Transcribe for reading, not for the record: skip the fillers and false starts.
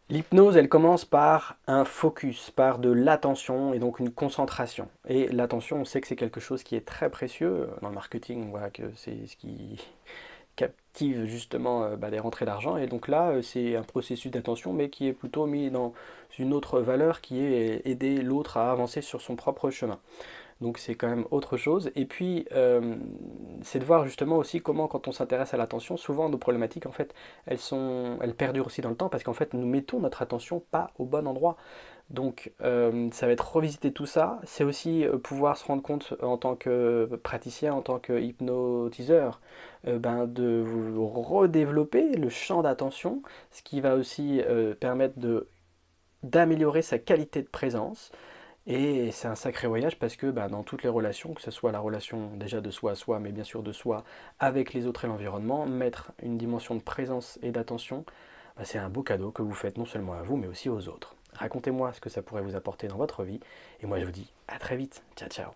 L'hypnose, elle commence par un focus, par de l'attention et donc une concentration. Et l'attention, on sait que c'est quelque chose qui est très précieux. Dans le marketing, on voit que c'est ce qui captive justement les rentrées d'argent. Et donc là, c'est un processus d'attention, mais qui est plutôt mis dans une autre valeur qui est aider l'autre à avancer sur son propre chemin. Donc c'est quand même autre chose. Et puis, c'est de voir justement aussi comment, quand on s'intéresse à l'attention, souvent nos problématiques, en fait, elles perdurent aussi dans le temps parce qu'en fait, nous mettons notre attention pas au bon endroit. Donc, ça va être revisiter tout ça. C'est aussi pouvoir se rendre compte en tant que praticien, en tant que hypnotiseur, de vous redévelopper le champ d'attention, ce qui va aussi permettre d'améliorer sa qualité de présence. Et c'est un sacré voyage parce que dans toutes les relations, que ce soit la relation déjà de soi à soi, mais bien sûr de soi avec les autres et l'environnement, mettre une dimension de présence et d'attention, c'est un beau cadeau que vous faites non seulement à vous, mais aussi aux autres. Racontez-moi ce que ça pourrait vous apporter dans votre vie. Et moi je vous dis à très vite. Ciao ciao.